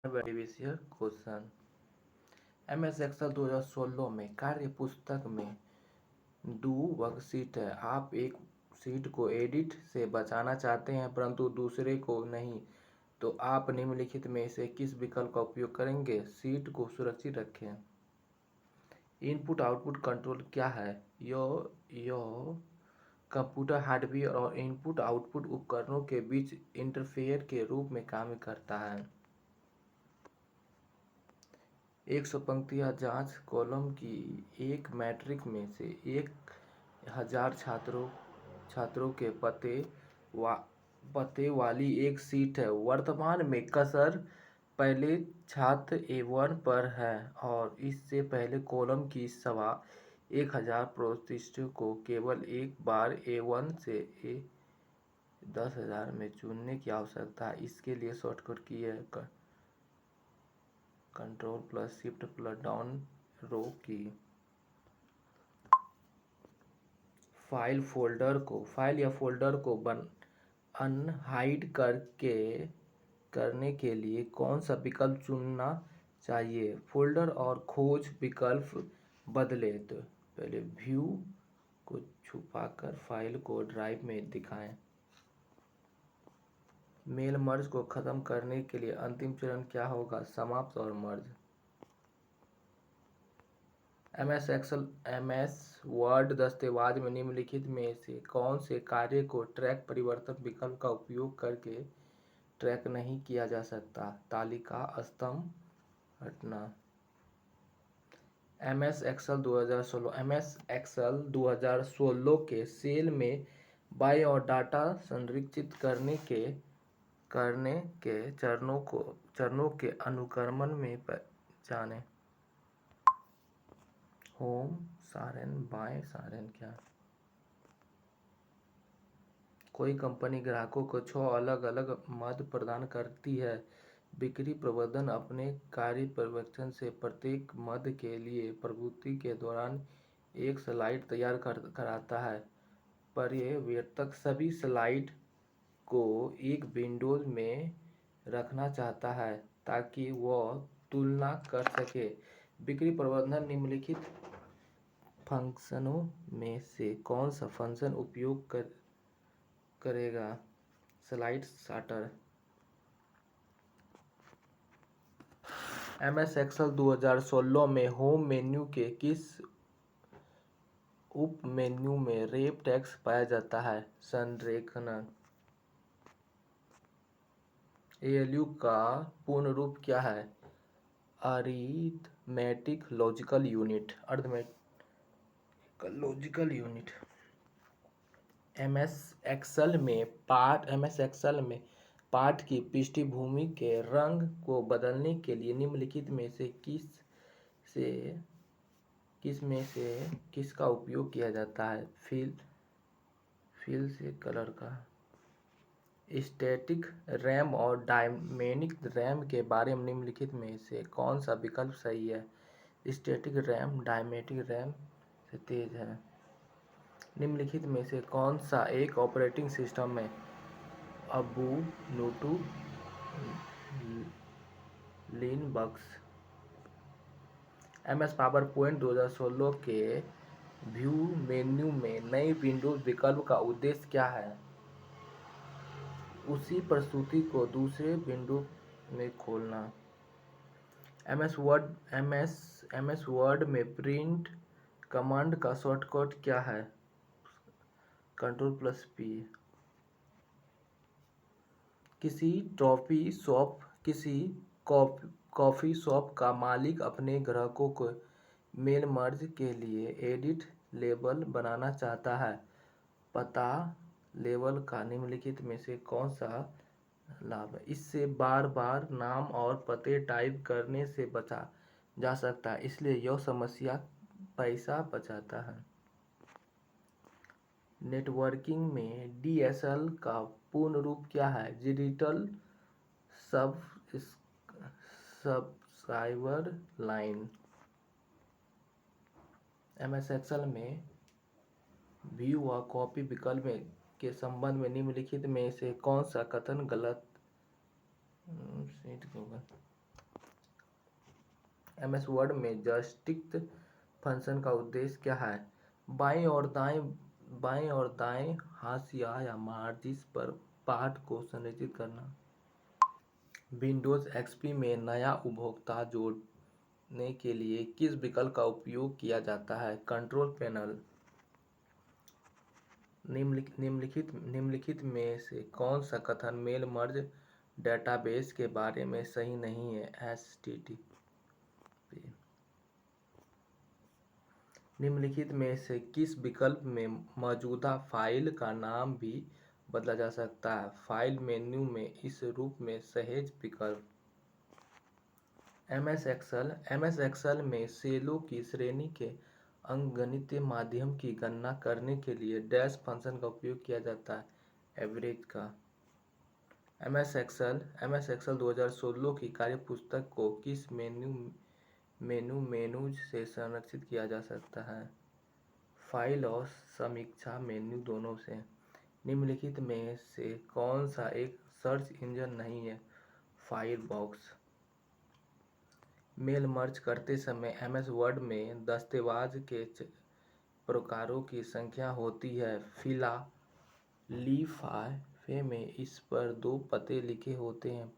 Previous question. MS Excel 2016 में कार्य पुस्तक में दो वर्कशीट है। आप एक शीट को एडिट से बचाना चाहते हैं परंतु दूसरे को नहीं, तो आप निम्नलिखित में से किस विकल्प का उपयोग करेंगे? शीट को सुरक्षित रखें। इनपुट आउटपुट कंट्रोल क्या है? यह कंप्यूटर हार्डवेयर और इनपुट आउटपुट उपकरणों के बीच इंटरफेयर के रूप में काम करता है। 100 पंक्तियाँ जांच कॉलम की एक मैट्रिक्स में से 1000 छात्रों के पते वाली एक शीट है। वर्तमान में कर्सर पहले छात्र A1 पर है और इससे पहले कॉलम की सभा 1000 प्रविष्टियों को केवल एक बार A1 से 10,000 में चुनने की आवश्यकता है। इसके लिए शॉर्टकट की है Ctrl+Shift+डाउन रो की। फाइल या फोल्डर को अनहाइड करने के लिए कौन सा विकल्प चुनना चाहिए? फोल्डर और खोज विकल्प बदलें। तो पहले व्यू को छुपाकर फाइल को ड्राइव में दिखाएं। मेल मर्ज को खत्म करने के लिए अंतिम चरण क्या होगा? समाप्त और मर्ज। MS वर्ड दस्तावेज में निम्नलिखित में से कौन से कार्य को ट्रैक परिवर्तन विकल्प का उपयोग करके ट्रैक नहीं किया जा सकता? तालिका स्तंभ हटना। MS एक्सेल 2016 के सेल में बाएं और डाटा संरक्षित करने के चरणों के अनुक्रमण में जानें। होम सारणी, बाएं सारणी क्या? कोई कंपनी ग्राहकों को 6 अलग अलग मद प्रदान करती है। बिक्री प्रबंधन अपने कार्य पर्यवेक्षण से प्रत्येक मद के लिए प्रस्तुति के दौरान एक स्लाइड तैयार कराता है। पर्यवेक्षक सभी स्लाइड को एक विंडो में रखना चाहता है ताकि वह तुलना कर सके। बिक्री प्रबंधन निम्नलिखित फंक्शनों में से कौन सा फंक्शन उपयोग करेगा? Slide sorter. MS एक्सेल 2016 में होम मेन्यू के किस उप मेन्यू में रेप टेक्स्ट पाया जाता है? संरेखण। ALU का पूर्ण रूप क्या है? Arithmetic logical unit. MS Excel में पाठ की पृष्ठभूमि के रंग को बदलने के लिए निम्नलिखित में से किसका उपयोग किया जाता है? फिल से कलर का। स्टैटिक रैम और डायनेमिक रैम के बारे में निम्नलिखित में से कौन सा विकल्प सही है? स्टैटिक रैम डायनेमिक रैम से तेज है। निम्नलिखित में से कौन सा एक ऑपरेटिंग सिस्टम है? Ubuntu Linux. MS पावरपॉइंट 2016 के व्यू मेन्यू में नई विंडोज विकल्प का उद्देश्य क्या है? उसी प्रस्तुति को दूसरे विंडो में खोलना। MS वर्ड में प्रिंट कमांड का शॉर्टकट क्या है? Ctrl+P। किसी कॉफी शॉप का मालिक अपने ग्राहकों को मेल मर्ज के लिए एडिट लेबल बनाना चाहता है। पता लेबल का निम्नलिखित में से कौन सा लाभ है? इससे बार बार नाम और पते टाइप करने से बचा जा सकता है, इसलिए यह समस्या पैसा बचाता है। नेटवर्किंग में DSL का पूर्ण रूप क्या है? Digital subscriber line. MS Excel में व्यू व कॉपी विकल्प के संबंध में निम्नलिखित में से कौन सा कथन गलत होगा? एमएस वर्ड में जॉयस्टिक फंक्शन का उद्देश्य क्या है? बाएं और दाएं हाशिया या मार्जिन पर पाठ को संरेखित करना। विंडोज एक्सपी में नया उपभोक्ता जोड़ने के लिए किस विकल्प का उपयोग किया जाता है? Control panel. निम्नलिखित में से कौन सा कथन मेल मर्ज डेटाबेस के बारे में सही नहीं है? HTTP। निम्नलिखित में से किस विकल्प में मौजूदा फाइल का नाम भी बदला जा सकता है? फाइल मेन्यू में इस रूप में सहेज विकल्प। एमएस एक्सेल में सेलों की श्रेणी के अंकगणितीय माध्यम की गणना करने के लिए डैश फंक्शन का उपयोग किया जाता है, एवरेज का। एमएस एक्सेल 2016 की कार्यपुस्तक को किस मेनूज से संरक्षित किया जा सकता है? फाइल और समीक्षा मेन्यू दोनों से। निम्नलिखित में से कौन सा एक सर्च इंजन नहीं है? फायरफॉक्स। मेल मर्ज करते समय एमएस वर्ड में दस्तावेज के प्रकारों की संख्या होती है। लिफाफे में इस पर 2 पते लिखे होते हैं।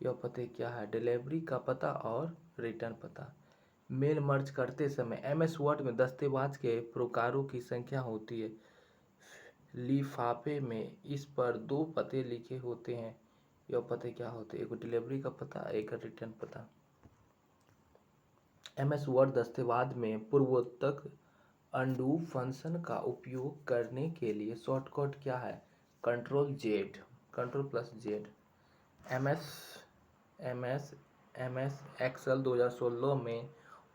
यह पते क्या है? डिलीवरी का पता और रिटर्न पता। मेल मर्ज करते समय एमएस वर्ड में दस्तावेज के प्रकारों की संख्या होती है। लिफाफे में इस पर 2 पते लिखे होते हैं। यह पते क्या होते हैं? एक डिलीवरी का पता, एक रिटर्न पता। एमएस वर्ड दस्तावेज में पूर्वोक्त अनडू फंक्शन का उपयोग करने के लिए शॉर्टकट क्या है? Control plus Z. MS Excel 2016 में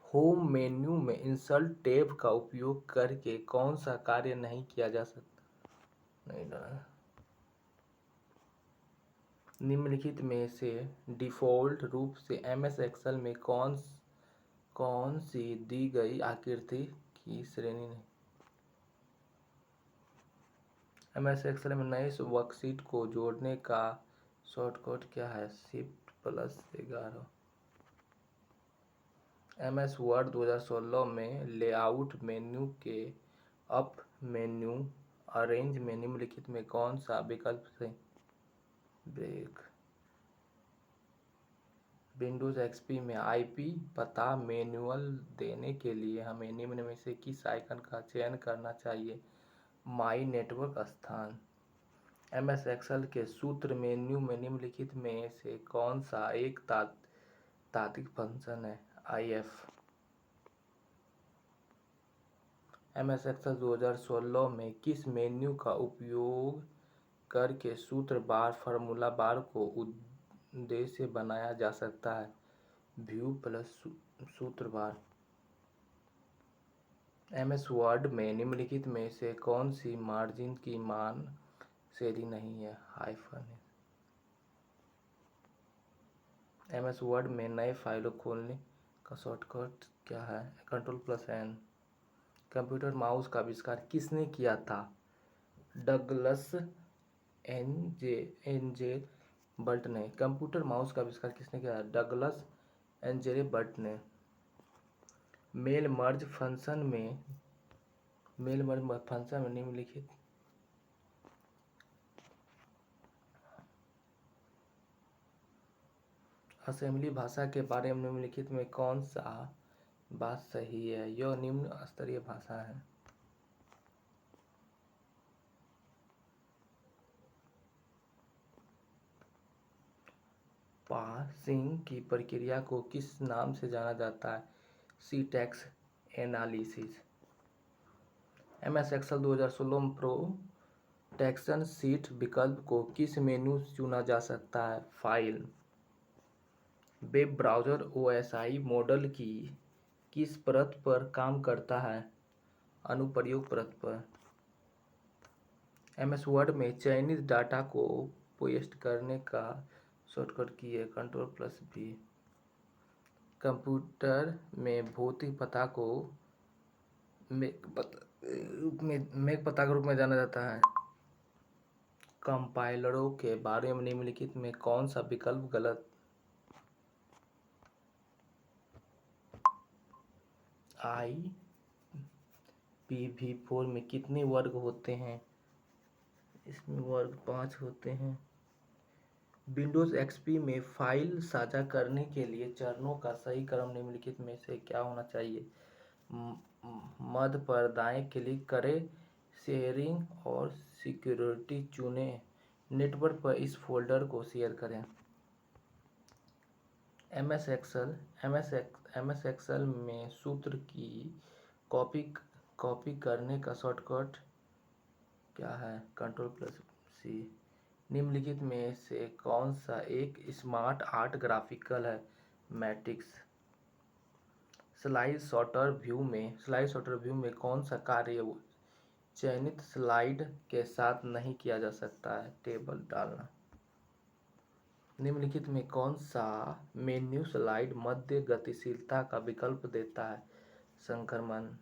होम मेन्यू में इंसर्ट टैब का उपयोग करके कौन सा कार्य नहीं किया जा सकता? नहीं ना। निम्नलिखित में से डिफ़ॉल्ट रूप से एमएस एक्सेल में कौन सी दी गई आकृति की श्रेणी नहीं? एमएस एक्सेल में नए वर्कशीट को जोड़ने का शॉर्टकट क्या है? Shift+11। एमएस वर्ड 2016 में लेआउट मेन्यू के अप मेन्यू अरेंज में निम्नलिखित में कौन सा विकल्प से ब्रेक? विंडोज एक्सपी में आईपी पता मैनुअल देने के लिए हमें निम्न में से किस आइकन का चयन करना चाहिए? माई नेटवर्क स्थान। एमएस एक्सेल के सूत्र मेन्यू में निम्नलिखित में से कौन सा एक तात्विक फंक्शन है? IF। एमएस एक्सेल 2016 में किस मेन्यू का उपयोग करके सूत्र बार फार्मूला बार को उद्देश्य बनाया जा सकता है? व्यू प्लस सूत्र बार। एमएस वर्ड में निम्नलिखित में से कौन सी मार्जिन की मान श्रेणी नहीं है? हाइफन। एमएस वर्ड में नए फाइलों खोलने का शॉर्टकट क्या है? Ctrl+N। कंप्यूटर माउस का आविष्कार किसने किया था? डगलस एंजेल बर्ट ने। कंप्यूटर माउस का आविष्कार किसने किया? डगलस एंजेल बर्ट ने। मेल मर्ज फंक्शन में निम्नलिखित असेंबली भाषा के बारे में निम्नलिखित में कौन सा बात सही है? यह निम्न स्तरीय भाषा है। पार्सिंग की प्रक्रिया को किस नाम से जाना जाता है? Syntax analysis. एमएस एक्सेल 2016 में प्रोटेक्शन शीट विकल्प को किस मेनू से चुना जा सकता है? File. Web browser OSI model की किस परत पर काम करता है? अनुप्रयोग परत पर। एमएस वर्ड में चयनित डाटा को पेस्ट करने का शॉर्टकट की है? Ctrl+V। कंप्यूटर में भौतिक पता को मेक पता के रूप में जाना जाता है। कंपाइलरों के बारे में निम्नलिखित में कौन सा विकल्प गलत? IPv4 में कितने वर्ग होते हैं? इसमें वर्ग 5 होते हैं। विंडोज़ एक्सपी में फाइल साझा करने के लिए चरणों का सही क्रम निम्नलिखित में से क्या होना चाहिए? मध्य पर दाएं क्लिक करें, शेयरिंग और सिक्योरिटी चुनें, नेटवर्क पर इस फोल्डर को शेयर करें। MS एक्सेल में सूत्र की कॉपी करने का शॉर्टकट क्या है? Ctrl+C। निम्नलिखित में से कौन सा एक स्मार्ट आर्ट ग्राफिकल है? मैट्रिक्स। स्लाइड सॉर्टर व्यू में कौन सा कार्य चयनित स्लाइड के साथ नहीं किया जा सकता है? टेबल डालना। निम्नलिखित में कौन सा मेन्यू स्लाइड मध्य गतिशीलता का विकल्प देता है? संक्रमण।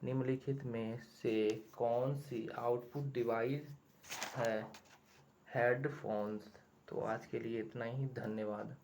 निम्नलिखित में से कौन सी आउटपुट डिवाइस है? हेडफोन्स। तो आज के लिए इतना ही, धन्यवाद।